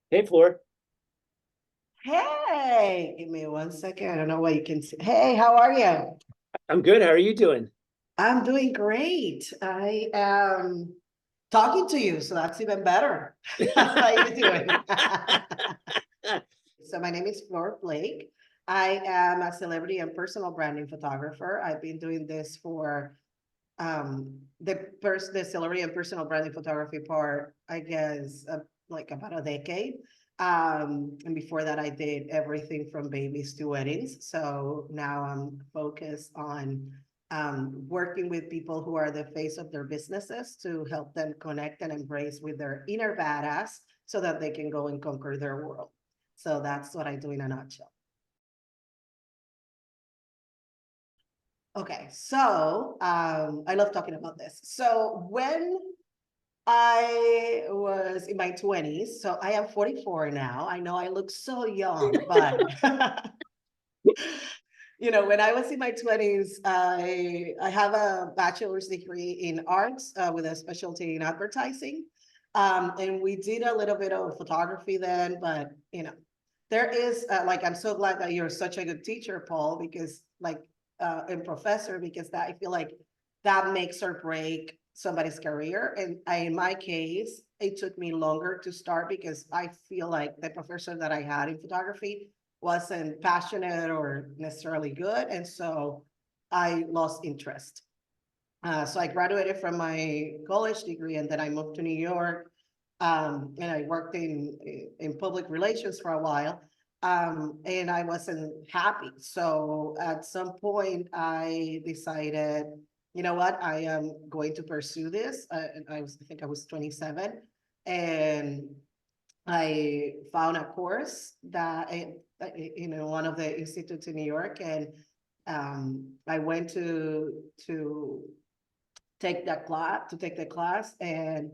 Hey, Flor. Hey, give me one second. I don't know what you can see. Hey, how are you? I'm good. How are you doing? I'm doing great. I am talking to you, so that's even better. How you doing? So my name is Flor Blake. I am a celebrity and personal branding photographer. I've been doing this for the celebrity and personal branding photography part, I guess, like about a decade. And before that, I did everything from babies to weddings. So now I'm focused on working with people who are the face of their businesses to help them connect and embrace with their inner badass so that they can go and conquer their world. So that's what I do in a nutshell. Okay, so I love talking about this. So when I was in my 20s, so I am 44 now. I know I look so young, but when I was in my 20s, I have a bachelor's degree in arts with a specialty in advertising. And we did a little bit of photography then, but there is like I'm so glad that you're such a good teacher, Paul, because like and professor, because that I feel like that makes or break somebody's career. And in my case, it took me longer to start because I feel like the professor that I had in photography wasn't passionate or necessarily good. And so I lost interest. So I graduated from my college degree and then I moved to New York. And I worked in public relations for a while. And I wasn't happy. So at some point, I decided, you know what, I am going to pursue this. And I think I was 27. And I found a course that one of the institutes in New York, and I went to take the class, and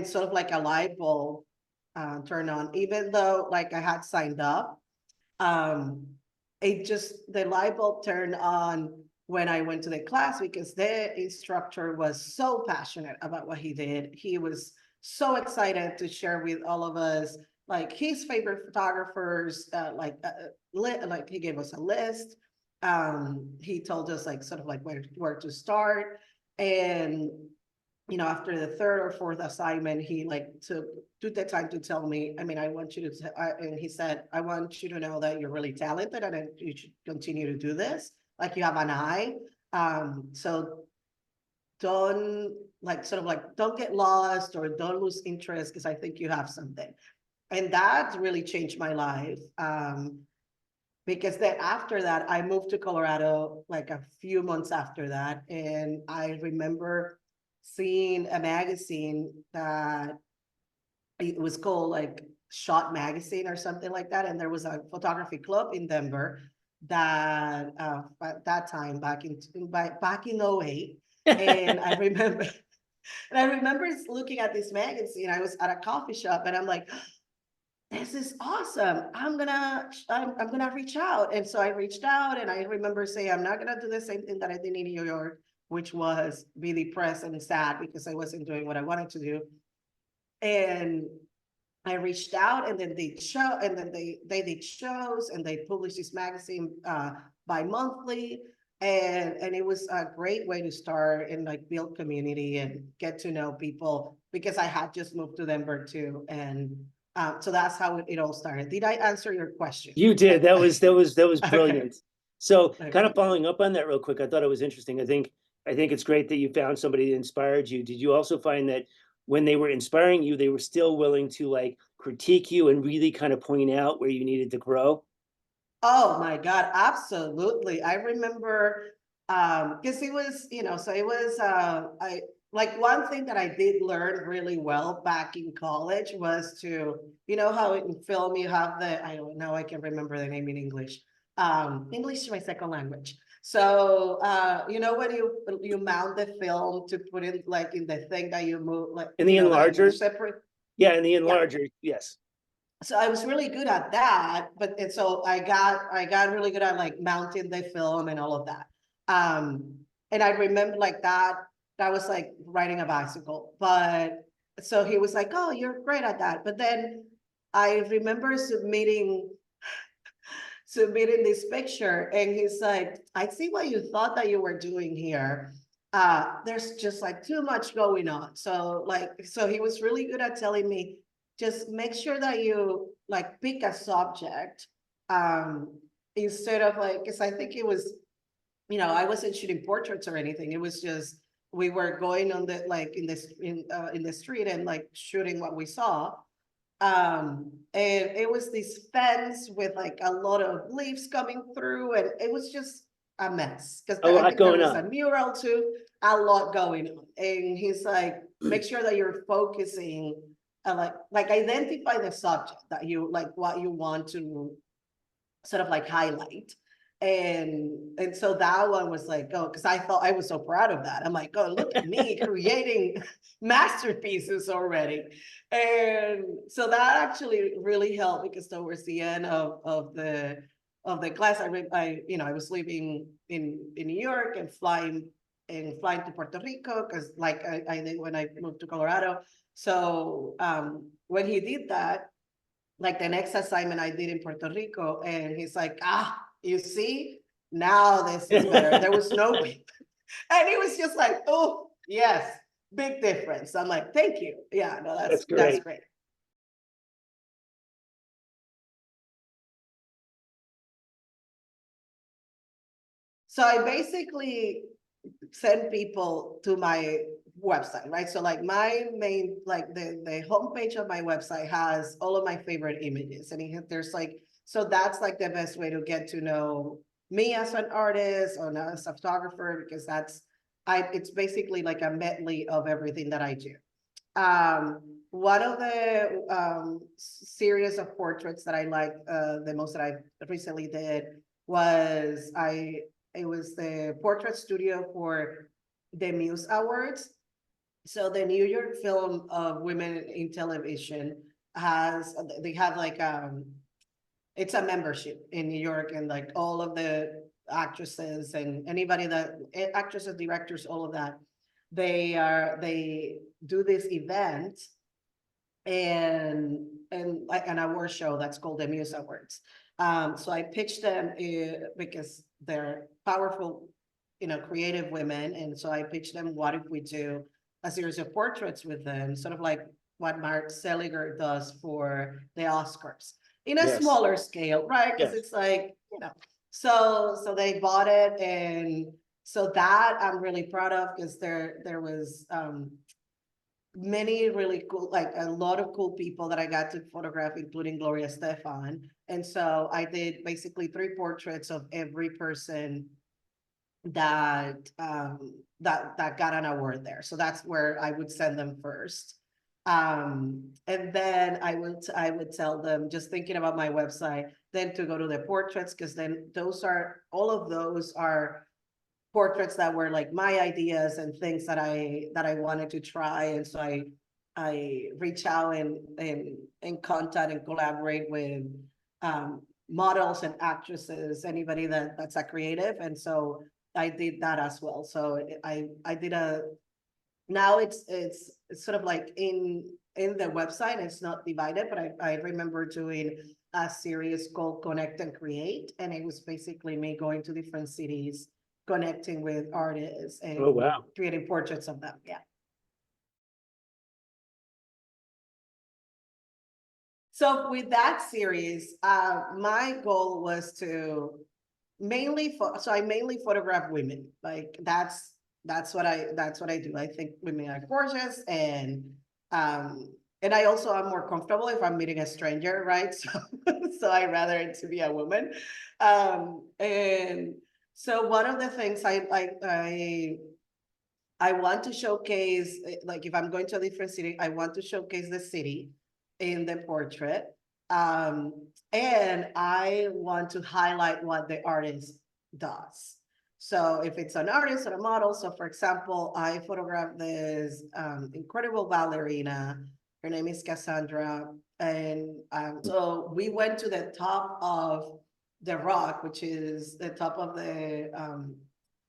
sort of like a light bulb turned on. Even though like I had signed up, um, the light bulb turned on when I went to the class because the instructor was so passionate about what he did. He was so excited to share with all of us like his favorite photographers, like he gave us a list. He told us like sort of like where to start. And after the third or fourth assignment, he like took the time to tell me, I mean, I want you to, and he said, I want you to know that you're really talented and that you should continue to do this. Like you have an eye. So don't like sort of like, don't get lost or don't lose interest because I think you have something. And that really changed my life. Because then after that, I moved to Colorado like a few months after that. And I remember seeing a magazine that it was called like Shot Magazine or something like that. And there was a photography club in Denver that at that time back in '08. And I remember and I remember looking at this magazine. I was at a coffee shop and I'm like, this is awesome. I'm gonna reach out. And so I reached out and I remember saying, I'm not gonna do the same thing that I did in New York, which was be depressed and sad because I wasn't doing what I wanted to do. And I reached out and then they did shows and they published this magazine bi-monthly. And it was a great way to start and like build community and get to know people because I had just moved to Denver too. And so that's how it all started. Did I answer your question? You did. That was Okay. brilliant. So, kind of Okay. following up on that real quick, I thought it was interesting. I think it's great that you found somebody that inspired you. Did you also find that when they were inspiring you, they were still willing to like critique you and really kind of point out where you needed to grow? Oh my God, absolutely. I remember because it was, so it was I like one thing that I did learn really well back in college was to, how in film you have I don't know, I can remember the name in English. English is my second language. So when you mount the film to put it like in the thing that you move, like In the that you enlarger? separate. Yeah, in the Yeah, enlarger, yes. so I was really good at that, but and so I got really good at like mounting the film and all of that. And I remember like that was like riding a bicycle, but so he was like, oh, you're great at that. But then I remember submitting this picture, and he's like, I see what you thought that you were doing here. There's just like too much going on. So he was really good at telling me, just make sure that you like pick a subject, instead of like, because I think it was, I wasn't shooting portraits or anything. It was just, we were going on the, like in the street and like shooting what we saw. And it was this fence with like a lot of leaves coming through, and it was just a mess. Because A I lot think there going was a on. mural too, a lot going on. And he's like, make sure that you're focusing, like identify the subject that you like, what you want to sort of like highlight. And so that one was like, oh, because I thought, I was so proud of that. I'm like, oh, look at me creating masterpieces already. And so that actually really helped, because towards the end of the class, I was living in New York and flying to Puerto Rico, because like I did when I moved to Colorado. So when he did that, like the next assignment I did in Puerto Rico, and he's like, you see, now this is better. There was no, and he was just like, oh, yes, big difference. I'm like, thank you. Yeah, no, That's that's great. great. So I basically send people to my website, right? So like my main, like the homepage of my website has all of my favorite images, and there's like, so that's like the best way to get to know me as an artist or as a photographer, because it's basically like a medley of everything that I do. One of the series of portraits that I like the most that I recently did was it was the portrait studio for the Muse Awards. So the New York Film of Women in Television they have like it's a membership in New York, and like all of the actresses and anybody that actresses, directors, all of that, they do this event, and like an award show that's called the Muse Awards. So I pitched them because they're powerful, creative women, and so I pitched them, what if we do a series of portraits with them, sort of like what Mark Seliger does for the Oscars, in a Yes. smaller scale, right? Because Yes. it's like, so they bought it, and so that I'm really proud of, because there was many really cool, like a lot of cool people that I got to photograph, including Gloria Estefan. And so I did basically 3 portraits of every person that got an award there. So that's where I would send them first. And then I would tell them, just thinking about my website, then to go to the portraits, because then all of those are portraits that were like my ideas and things that I wanted to try. And so I reach out and contact and collaborate with models and actresses, anybody that's a creative. And so I did that as well. So I did now it's sort of like in the website, it's not divided, but I remember doing a series called Connect and Create, and it was basically me going to different cities, connecting with artists Oh, and wow. creating portraits of them. Yeah. So with that series, my goal was to so I mainly photograph women. Like that's what I do. I think women are gorgeous, and I also am more comfortable if I'm meeting a stranger, right? So I rather it to be a woman. And so one of the things I want to showcase, like if I'm going to a different city, I want to showcase the city in the portrait. Um, and I want to highlight what the artist does. So if it's an artist or a model, so for example, I photographed this incredible ballerina. Her name is Cassandra. And so we went to the top of the rock, which is the top of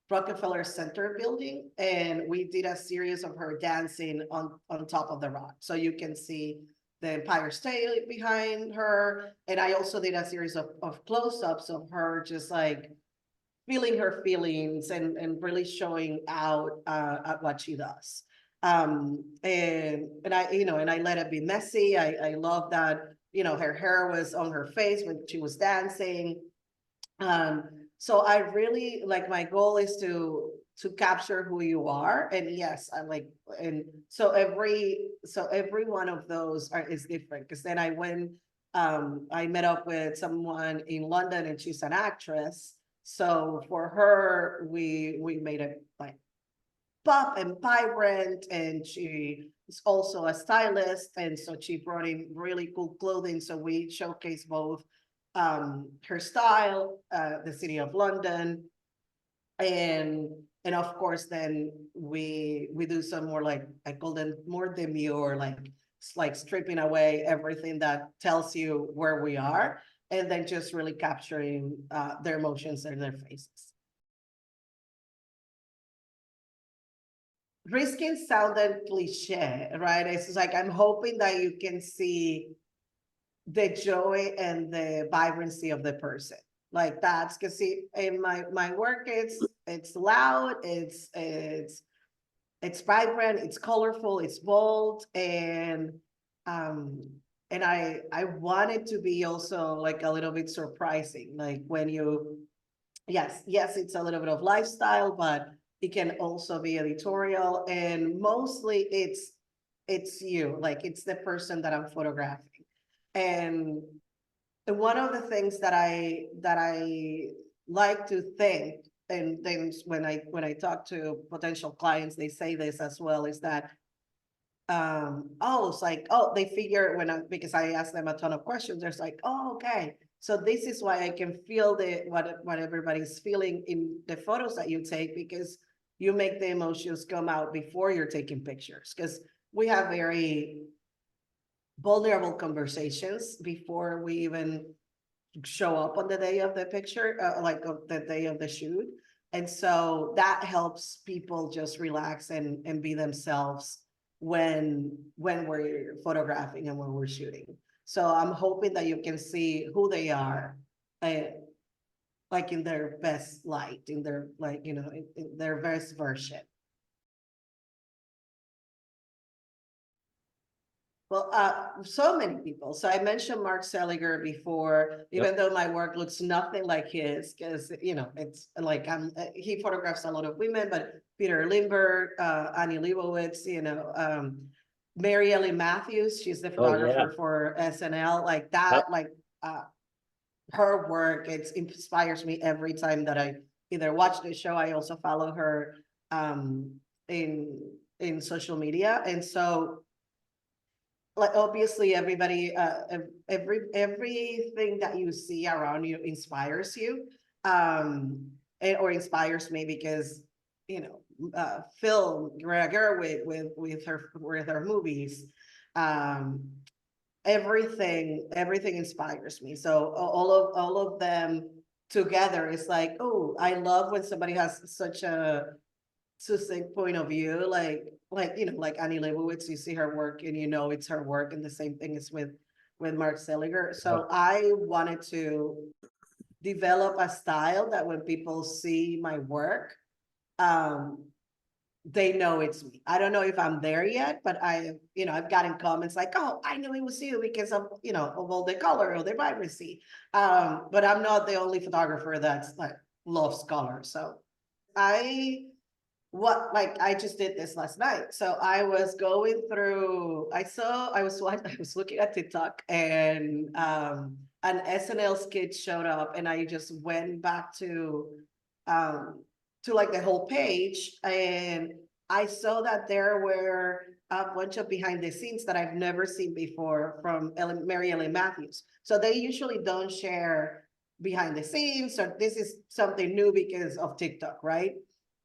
Rockefeller Center building, and we did a series of her dancing on top of the rock. So you can see the Empire State behind her. And I also did a series of close-ups of her just like feeling her feelings and really showing out at what she does. And I, and I let it be messy. I love that, her hair was on her face when she was dancing. So I really like, my goal is to capture who you are. And yes, I like, and so every one of those is different. Because then I met up with someone in London, and she's an actress. So for her, we made it like pop and vibrant, and she is also a stylist, and so she brought in really cool clothing. So we showcase both her style, the city of London, and of course then we do some more, like I call them more demure, like stripping away everything that tells you where we are, and then just really capturing their emotions and their faces. Risking sounded cliche, right? It's like, I'm hoping that you can see the joy and the vibrancy of the person. Like, that's because, see, in my work, it's loud, it's vibrant, it's colorful, it's bold, um and I want it to be also like a little bit surprising. Like when you, yes, it's a little bit of lifestyle, but it can also be editorial, and mostly it's you, like it's the person that I'm photographing. And one of the things that I like to think, and things when I talk to potential clients, they say this as well, is that it's like, they figure because I ask them a ton of questions, there's like, okay, so this is why I can feel what everybody's feeling in the photos that you take, because you make the emotions come out before you're taking pictures, because we have very vulnerable conversations before we even show up on the day of the picture, like of the day of the shoot. And so that helps people just relax and be themselves when we're photographing and when we're shooting. So I'm hoping that you can see who they are, uh, like in their best light, in their, like, in their best version. Well, so many people. So I mentioned Mark Seliger before, even though my work looks nothing like his, because it's like he photographs a lot of women, but Peter Lindbergh, Annie Leibovitz, Mary Ellie Matthews, she's the photographer for SNL, like that, like her work, it inspires me every time that I either watch the show. I also follow her in social media, and so, like, obviously everybody, everything that you see around you inspires you, or inspires me, because film, Greta Gerwig with her movies, everything inspires me. So all of them together is like, oh, I love when somebody has such a succinct point of view, like Annie Leibovitz. You see her work and it's her work, and the same thing is with Mark Seliger. So I wanted to develop a style that when people see my work, they know it's me. I don't know if I'm there yet, but I've gotten comments like, oh, I knew it was you because of all the color or the vibrancy. But I'm not the only photographer that's like loves color. So I I just did this last night. So I was going through, I was looking at TikTok, and an SNL skit showed up, and I just went back to like the whole page, and I saw that there were a bunch of behind the scenes that I've never seen before from Mary Ellen Matthews. So they usually don't share behind the scenes. So this is something new because of TikTok, right?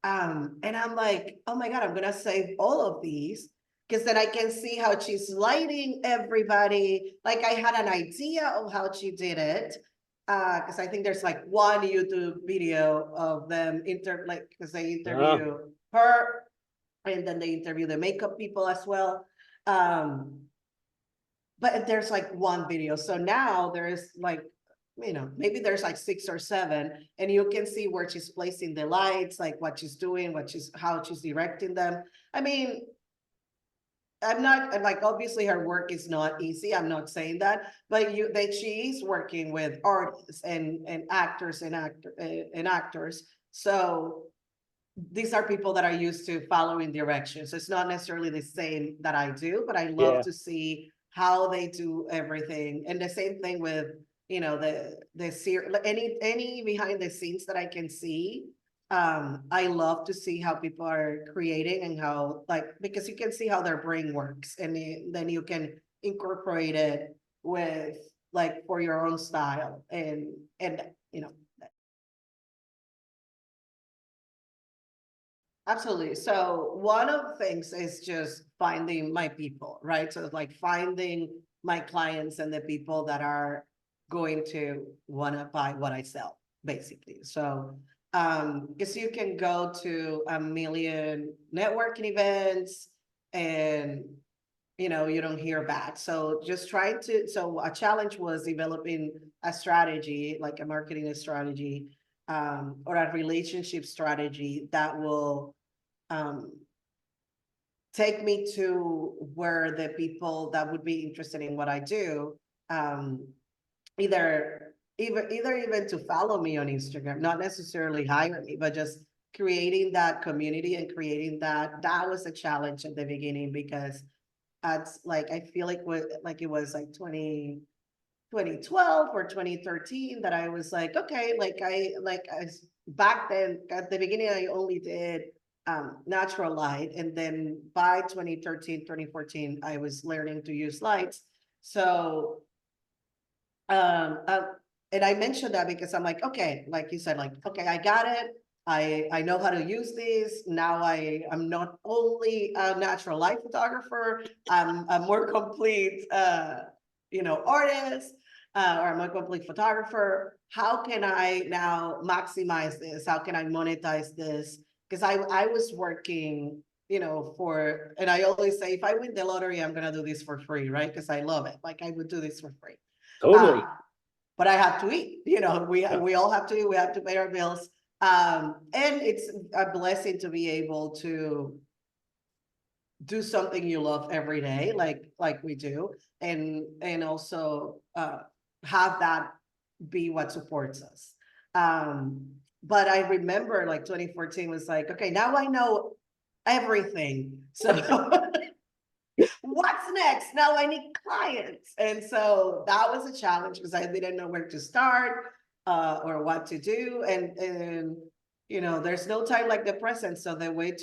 And I'm like, oh my God, I'm gonna save all of these, because then I can see how she's lighting everybody. Like, I had an idea of how she did it. because I think there's like one YouTube video of them because they interview her, and then they interview the makeup people as well. But there's like one video. So now there's like, maybe there's like 6 or 7, and you can see where she's placing the lights, like what she's doing, how she's directing them. I mean, I'm like, obviously her work is not easy. I'm not saying that, but she's working with artists and actors and actors. So these are people that are used to following directions. It's not necessarily the same that I do, but I love to see how they do everything. And the same thing with, any behind the scenes that I can see. I love to see how people are creating and how, because you can see how their brain works, and then you can incorporate it with, like, for your own style, and absolutely. So one of the things is just finding my people, right? So it's like finding my clients and the people that are going to want to buy what I sell, basically. So because you can go to a million networking events and you don't hear back. So so a challenge was developing a strategy, like a marketing strategy, or a relationship strategy that will take me to where the people that would be interested in what I do, either even to follow me on Instagram, not necessarily hire me, but just creating that community and creating that was a challenge at the beginning, because it's like, I feel like it was like 2012 or 2013 that I was like, okay, back then at the beginning, I only did natural light. And then by 2013, 2014, I was learning to use lights. So, and I mentioned that because I'm like, okay, like you said, like, okay, I got it. I know how to use these. Now I'm not only a natural light photographer, I'm a more complete, artist, or I'm a complete photographer. How can I now maximize this? How can I monetize this? Because I was working, and I always say, if I win the lottery, I'm gonna do this for free, right? Because I love it. Like, I would do this for free. Totally. But I have to eat. We all have to eat. We have to pay our bills. And it's a blessing to be able to do something you love every day, like we do, and also have that be what supports us. But I remember, like, 2014 was like, okay, now I know everything. So what's next? Now I need clients. And so that was a challenge because I didn't know where to start, or what to do. And there's no time like the present. So the way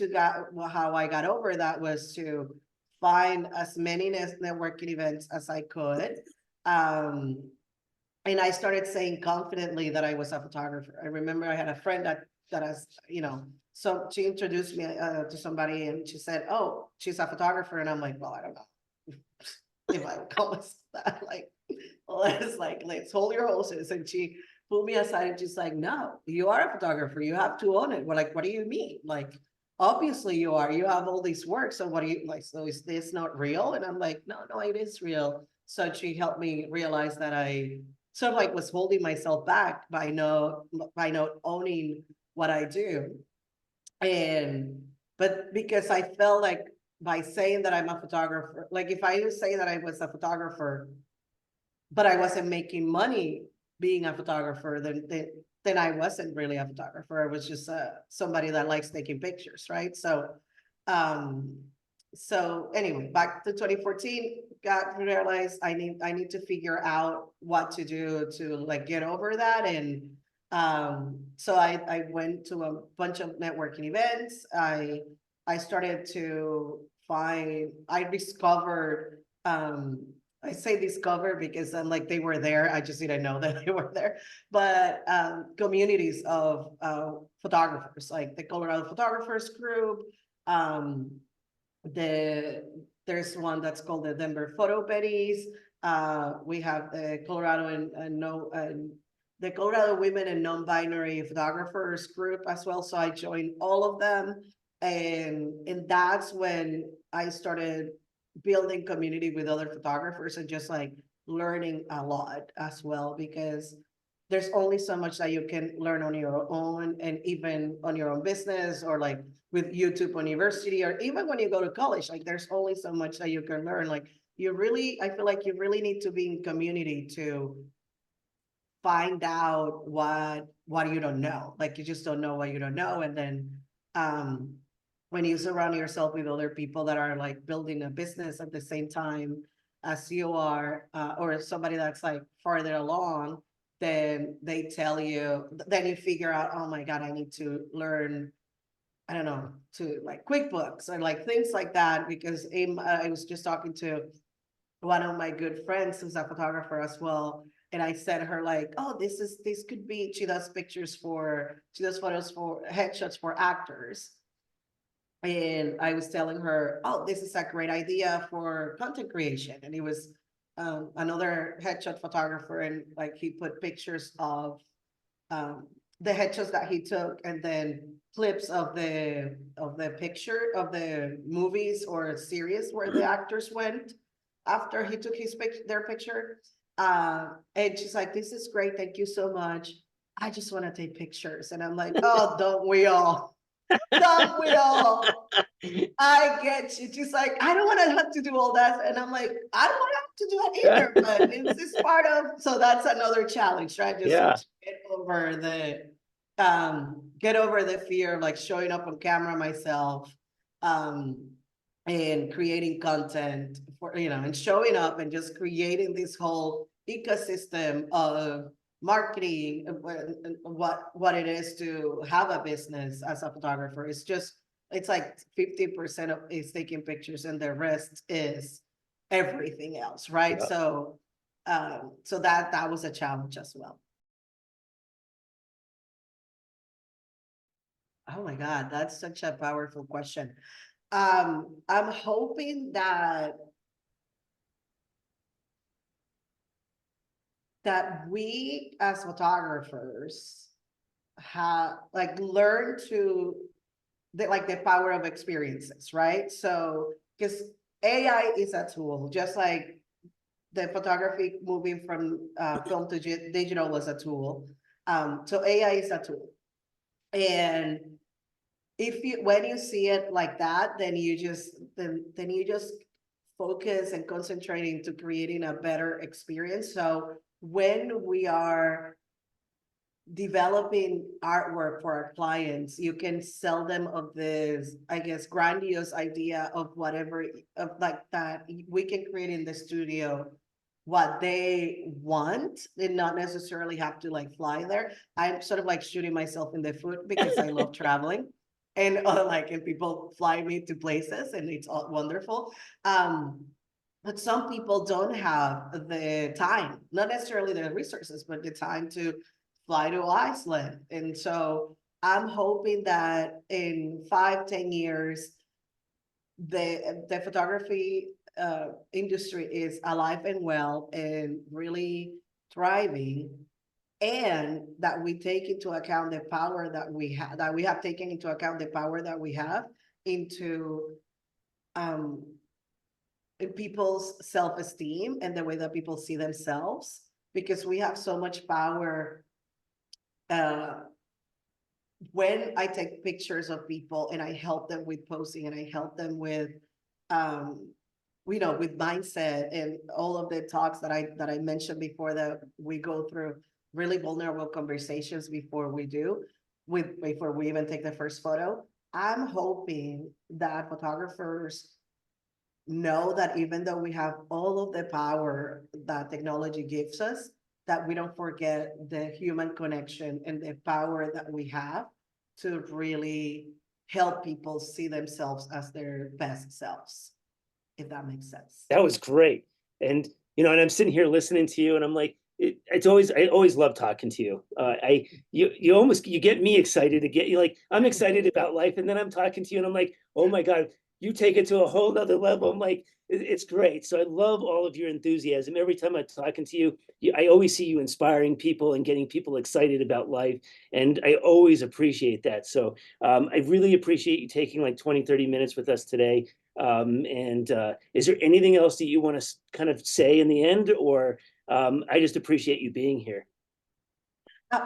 how I got over that was to find as many networking events as I could. And I started saying confidently that I was a photographer. I remember I had a friend that has, so she introduced me to somebody, and she said, "Oh, she's a photographer," and I'm like, "Well, I don't know if I would call myself that." Like, let's hold your horses. And she pulled me aside and she's like, "No, you are a photographer. You have to own it." We're like, "What do you mean? Like, obviously you are. You have all these work. So what do you like? So is this not real?" And I'm like, "No, it is real." So she helped me realize that I sort of like was holding myself back by not owning what I do. But because I felt like by saying that I'm a photographer, like if I was saying that I was a photographer, but I wasn't making money being a photographer, then I wasn't really a photographer. I was just somebody that likes taking pictures, right? Um, so anyway, back to 2014, realized I need to figure out what to do to, like, get over that. And so I went to a bunch of networking events. I started to I discovered, I say discover because I'm like, they were there. I just didn't know that they were there. But communities of photographers, like the Colorado Photographers Group. There's one that's called the Denver Photo Betties. We have the Colorado and the Colorado Women and Non-Binary Photographers group as well. So I joined all of them. And that's when I started building community with other photographers and just like learning a lot as well, because there's only so much that you can learn on your own, and even on your own business, or like with YouTube University, or even when you go to college, like there's only so much that you can learn. Like I feel like you really need to be in community to find out what you don't know. Like you just don't know what you don't know. And then um when you surround yourself with other people that are like building a business at the same time as you are, or somebody that's like farther along, then they tell you, then you figure out, oh my God, I need to learn, I don't know, to like QuickBooks or like things like that. Because I was just talking to one of my good friends who's a photographer as well. And I said her like, oh, this could be, she does she does photos for headshots for actors. And I was telling her, oh, this is a great idea for content creation. And he was another headshot photographer, and like he put pictures of the headshots that he took, and then clips of the picture of the movies or series where the actors went after he took their picture. And she's like, this is great, thank you so much. I just want to take pictures. And I'm like, oh, don't we all? Don't we all? I get you. She's like, I don't want to have to do all that. And I'm like, I don't want to have to do it either, but it's just part of, so that's another challenge, right? Just Yeah. get over the fear of like showing up on camera myself, and creating content for, and showing up and just creating this whole ecosystem of marketing, what it is to have a business as a photographer. It's like 50% of is taking pictures, and the rest is everything else, right? Yeah. So that was a challenge as well. Oh my God, that's such a powerful question. I'm hoping that we as photographers have like learned to the power of experiences, right? So because AI is a tool, just like the photography moving from film to digital was a tool. So AI is a tool, and when you see it like that, then you just focus and concentrate into creating a better experience. So when we are developing artwork for our clients, you can sell them of this, I guess, grandiose idea of whatever, of like that we can create in the studio what they want, and not necessarily have to like fly there. I'm sort of like shooting myself in the foot because I love traveling, and and people fly me to places, and it's all wonderful. But some people don't have the time, not necessarily the resources, but the time to fly to Iceland. And so I'm hoping that in 5-10 years, the photography industry is alive and well and really thriving, and that we take into account the power that we have taken into account the power that we have into um in people's self-esteem and the way that people see themselves, because we have so much power uh when I take pictures of people and I help them with posing, and I help them with um with mindset and all of the talks that I mentioned before, that we go through really vulnerable conversations before before we even take the first photo. I'm hoping that photographers know that even though we have all of the power that technology gives us, that we don't forget the human connection and the power that we have to really help people see themselves as their best selves, if that makes sense. That was great. And and I'm sitting here listening to you, and I'm like, I always love talking to you. You get me excited to get you, like, I'm excited about life, and then I'm talking to you, and I'm like, oh my God, you take it to a whole nother level. I'm like, it's great. So I love all of your enthusiasm. Every time I'm talking to you, I always see you inspiring people and getting people excited about life. And I always appreciate that. So I really appreciate you taking like 20, 30 minutes with us today. And is there anything else that you want to kind of say in the end, or I just appreciate you being here?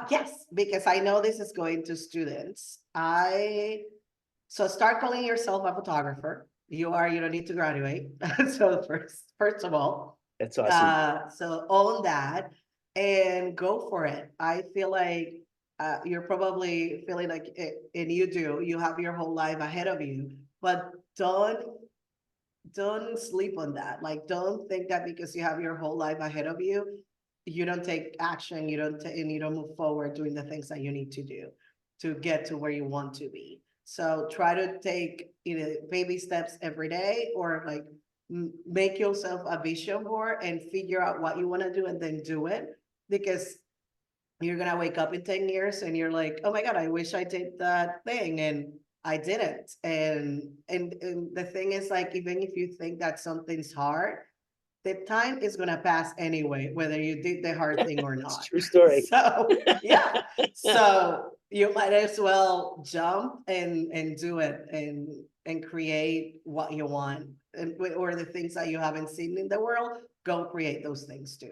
Yes, because I know this is going to students. So start calling yourself a photographer. You don't need to graduate. So first of all, That's awesome. so own that and go for it. I feel like you're probably feeling like it, and you have your whole life ahead of you, but don't sleep on that. Like, don't think that because you have your whole life ahead of you, you don't take action, and you don't move forward doing the things that you need to do to get to where you want to be. So try to take baby steps every day, or like make yourself a vision board and figure out what you want to do and then do it, because you're gonna wake up in 10 years and you're like, oh my God, I wish I did that thing and I didn't. And the thing is, like, even if you think that something's hard, the time is gonna pass anyway, whether you did the hard thing or It's a not. true story. So yeah. So you might as well jump and do it and create what you want. Or the things that you haven't seen in the world, go create those things too.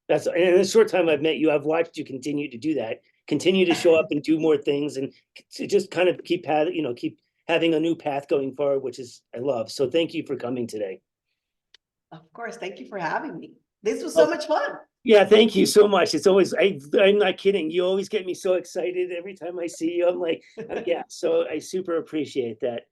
That's in the short time I've met you, I've watched you continue to do that, continue to show up and do more things, and to just kind of keep having a new path going forward, which is I love. So thank you for coming today. Of course, thank you for having me. This was so Oh, much fun. yeah, thank you so much. It's always I'm not kidding. You always get me so excited every time I see you. I'm like, yeah. So I super appreciate that.